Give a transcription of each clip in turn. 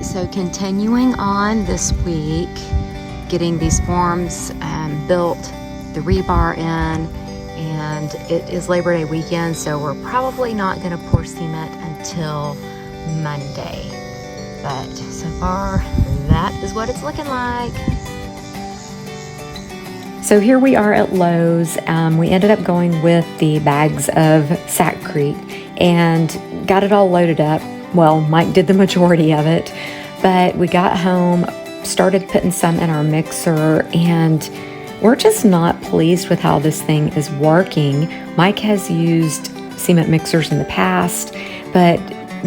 So continuing on this week, getting these forms built, the rebar in, and it is Labor Day weekend, so we're probably not going to pour cement until Monday. But so far, that is what it's looking like. So here we are at Lowe's. We ended up going with the bags of Sackcrete and got it all loaded up. Well, Mike did the majority of it, but we got home, started putting some in our mixer, and we're just not pleased with how this thing is working. Mike has used cement mixers in the past, but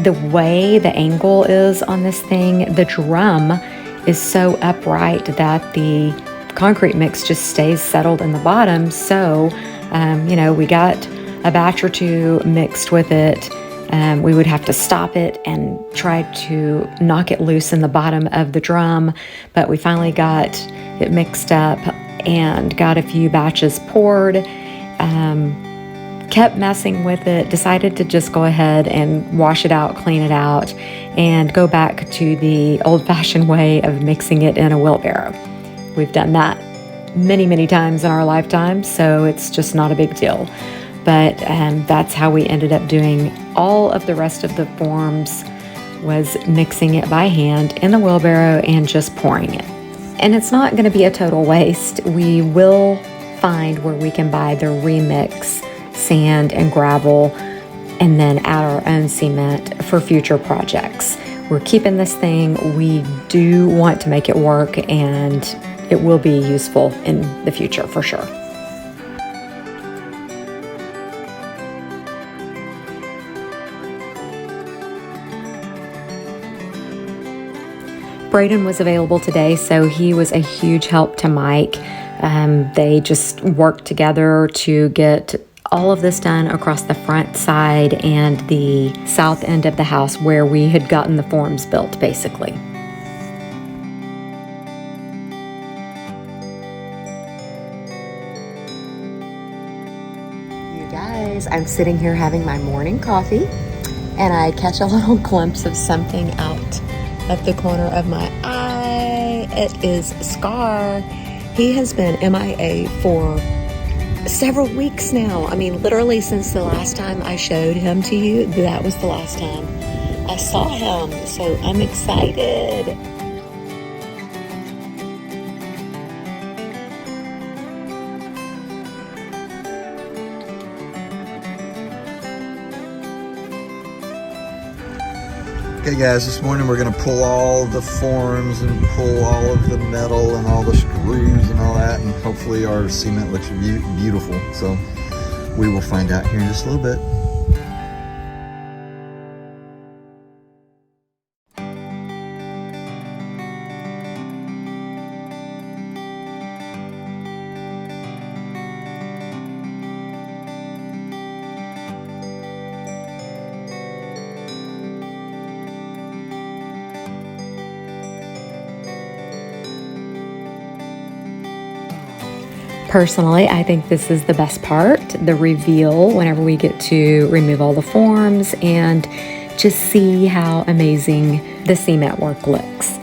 the way the angle is on this thing, the drum is so upright that the concrete mix just stays settled in the bottom. So, we got a batch or two mixed with it. We would have to stop it and try to knock it loose in the bottom of the drum, but we finally got it mixed up and got a few batches poured, kept messing with it, decided to just go ahead and wash it out, clean it out, and go back to the old-fashioned way of mixing it in a wheelbarrow. We've done that many, many times in our lifetime, so it's just not a big deal. But that's how we ended up doing all of the rest of the forms, was mixing it by hand in the wheelbarrow and just pouring it. And it's not going to be a total waste. We will find where we can buy the remix sand and gravel and then add our own cement for future projects. We're keeping this thing. We do want to make it work, and it will be useful in the future for sure. Braden was available today, so he was a huge help to Mike. They just worked together to get all of this done across the front side and the south end of the house where we had gotten the forms built, basically. You guys, I'm sitting here having my morning coffee, and I catch a little glimpse of something out at the corner of my eye. It is Scar. He has been MIA for several weeks now. I mean, literally since the last time I showed him to you, that was the last time I saw him. So I'm excited. Okay guys, this morning we're going to pull all the forms and pull all of the metal and all the screws and all that, and hopefully our cement looks beautiful. So we will find out here in just a little bit. Personally, I think this is the best part, the reveal, whenever we get to remove all the forms and just see how amazing the cement work looks.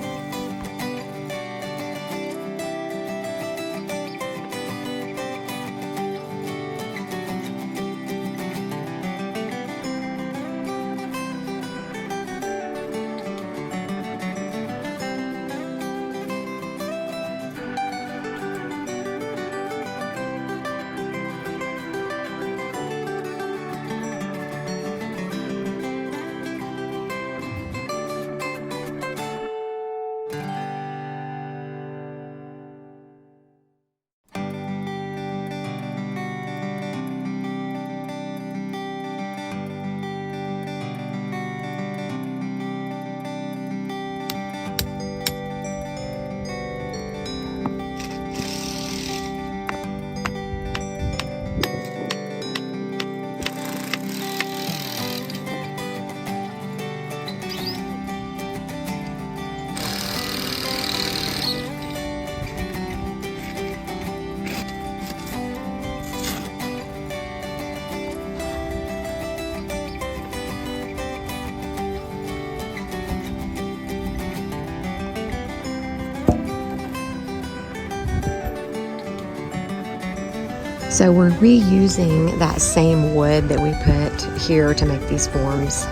So we're reusing that same wood that we put here to make these forms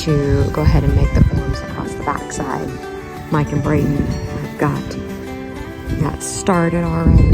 to go ahead and make the forms across the back side. Mike and Brayden have got that started already.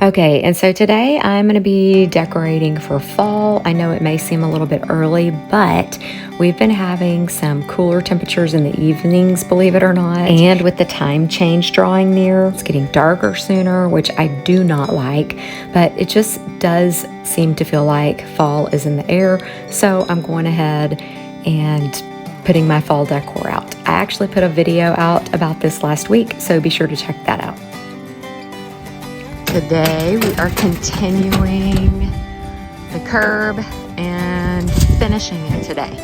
Okay, and so today I'm going to be decorating for fall. I know it may seem a little bit early, but we've been having some cooler temperatures in the evenings, believe it or not. And with the time change drawing near, it's getting darker sooner, which I do not like, but it just does seem to feel like fall is in the air. So I'm going ahead and putting my fall decor out. I actually put a video out about this last week, so be sure to check that out. Today we are continuing the curb and finishing it today.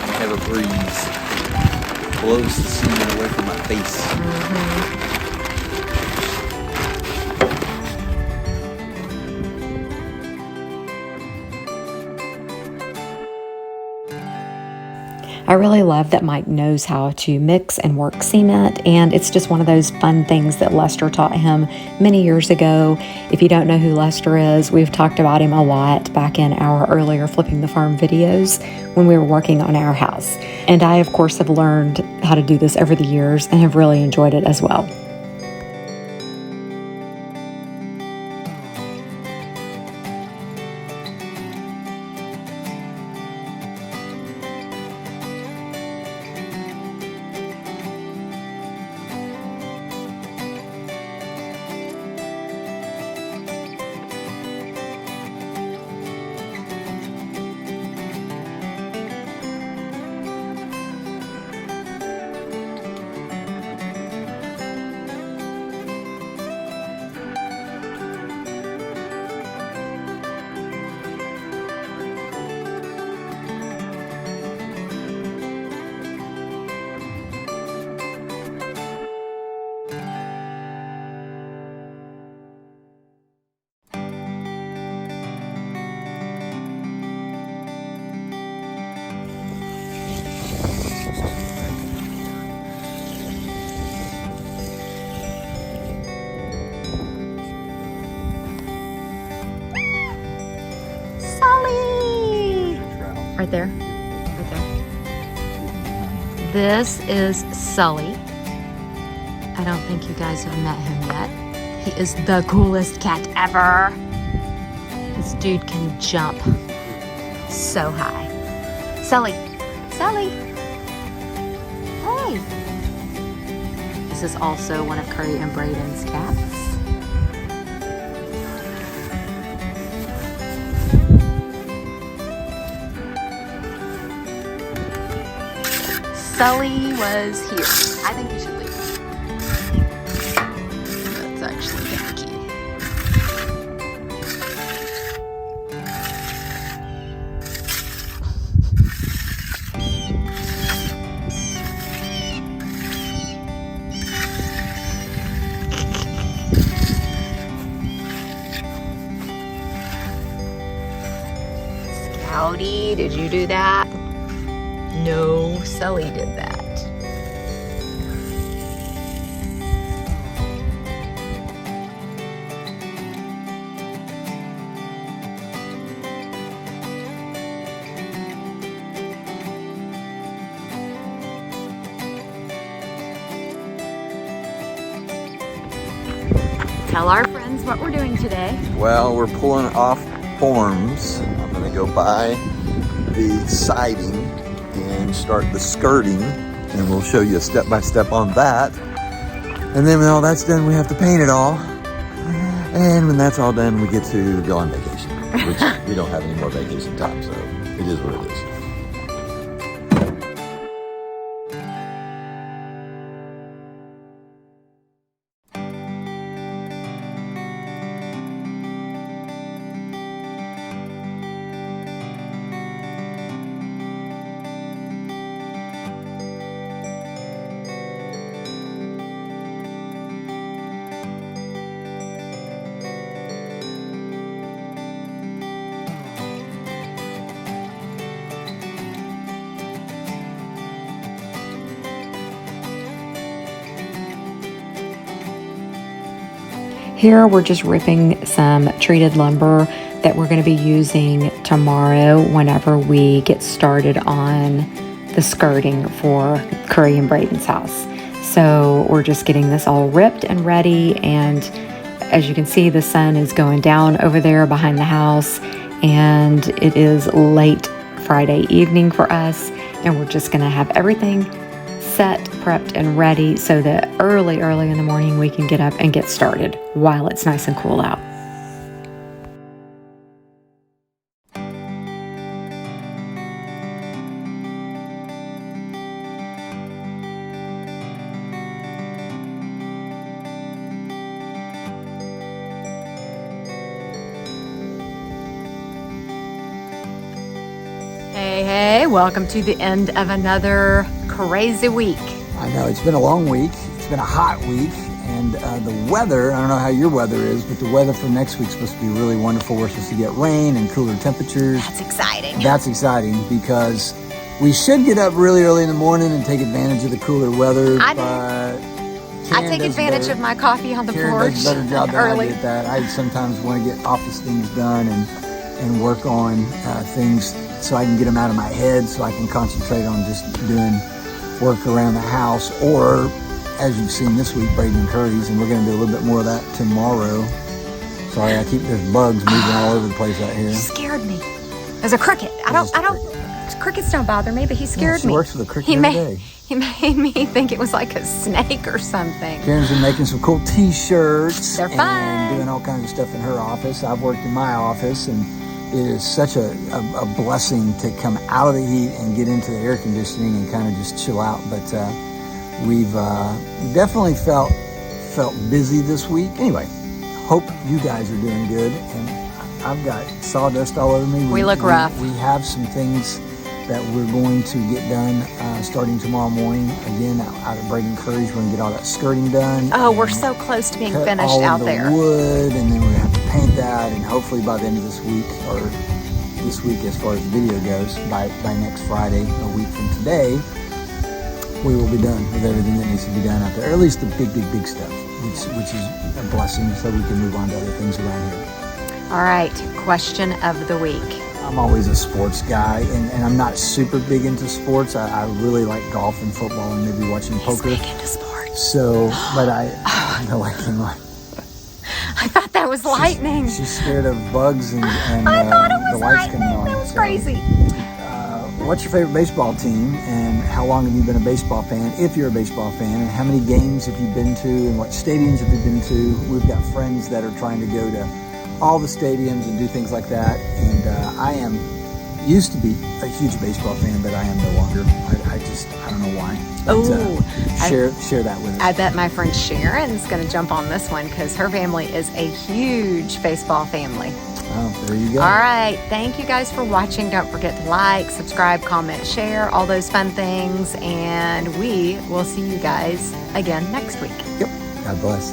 I have a breeze. Blows the cement away from my face. I really love that Mike knows how to mix and work cement, and it's just one of those fun things that Lester taught him many years ago. If you don't know who Lester is, we've talked about him a lot back in our earlier Flipping the Farm videos when we were working on our house. And I, of course, have learned how to do this over the years and have really enjoyed it as well. Right there. Right there. This is Sully. I don't think you guys have met him yet. He is the coolest cat ever. This dude can jump so high. Sully. Sully. Hey. This is also one of Curry and Braden's cats. Sully was here. I think you should leave. That's actually the key. Scouty, did you do that? No, Sully did that. Tell our friends what we're doing today. Well, we're pulling off forms. I'm gonna go buy the siding and start the skirting, and we'll show you a step-by-step on that. And then when all that's done, we have to paint it all. And when that's all done, we get to go on vacation, which we don't have any more vacation time, so it is what it is. here we're just ripping some treated lumber that we're going to be using tomorrow whenever we get started on the skirting for Curry and Braden's house. So we're just getting this all ripped and ready, and as you can see, the sun is going down over there behind the house, and it is late Friday evening for us, and we're just going to have everything set, prepped, and ready so that early in the morning we can get up and get started while it's nice and cool out. Hey, welcome to the end of another crazy week. I know, it's been a long week. It's been a hot week, and the weather, I don't know how your weather is, but the weather for next week's supposed to be really wonderful. We're supposed to get rain and cooler temperatures. That's exciting. That's exciting because we should get up really early in the morning and take advantage of the cooler weather. I take advantage of my coffee on the Karen porch does a better job than early. I do at that. I sometimes want to get office things done and work on things so I can get them out of my head so I can concentrate on just doing work around the house, or as you've seen this week, Braden Curry's, and we're going to do a little bit more of that tomorrow. Sorry, there's bugs moving all over the place out here. He scared me. There's a cricket. Crickets don't bother me, but he scared me. She works for the cricket every day. He made me think it was like a snake or something. Karen's been making some cool t-shirts. They're fun. And doing all kinds of stuff in her office. I've worked in my office, and it is such a blessing to come out of the heat and get into the air conditioning and kind of just chill out. But we've definitely felt busy this week. Anyway, hope you guys are doing good. And I've got sawdust all over me. We look rough. We have some things that we're going to get done starting tomorrow morning. Again, out at Braden Curry's, we're going to get all that skirting done. Oh, we're so close to being finished all out of the there. Wood, and then we're going to have to paint that, and hopefully by the end of this week, or this week as far as the video goes, by next Friday, a week from today, we will be done with everything that needs to be done out there, or at least the big stuff, which is a blessing, so we can move on to other things around here. All right, question of the week. I'm always a sports guy, and I'm not super big into sports. I really like golf and football and maybe watching poker. He's big into sports. So, but I know I can like. I thought that was lightning. She's scared of bugs and I thought it was the lights lightning. coming on. That was So, crazy. what's your favorite baseball team, and how long have you been a baseball fan, if you're a baseball fan, and how many games have you been to, and what stadiums have you been to? We've got friends that are trying to go to all the stadiums and do things like that, and I used to be a huge baseball fan, but I am no longer. I don't know why. But, share that with us. I bet my friend Sharon's going to jump on this one because her family is a huge baseball family. Oh, there you go. All right. Thank you guys for watching. Don't forget to like, subscribe, comment, share, all those fun things. And we will see you guys again next week. Yep. God bless.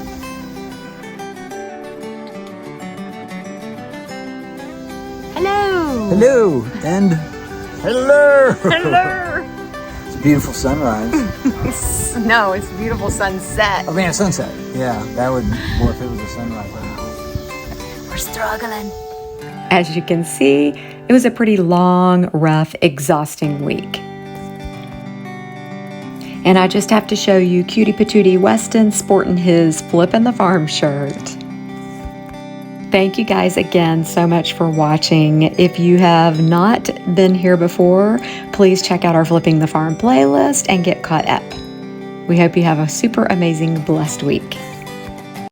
Hello. Hello. And hello. Hello. It's a beautiful sunrise. No, it's a beautiful sunset. I mean, a sunset. Yeah, that would more if it was a sunrise. Wow. We're struggling. As you can see, it was a pretty long, rough, exhausting week. And I just have to show you Cutie Patootie Weston sporting his Flippin' the Farm shirt. Thank you guys again so much for watching. If you have not been here before, please check out our Flipping the Farm playlist and get caught up. We hope you have a super amazing, blessed week.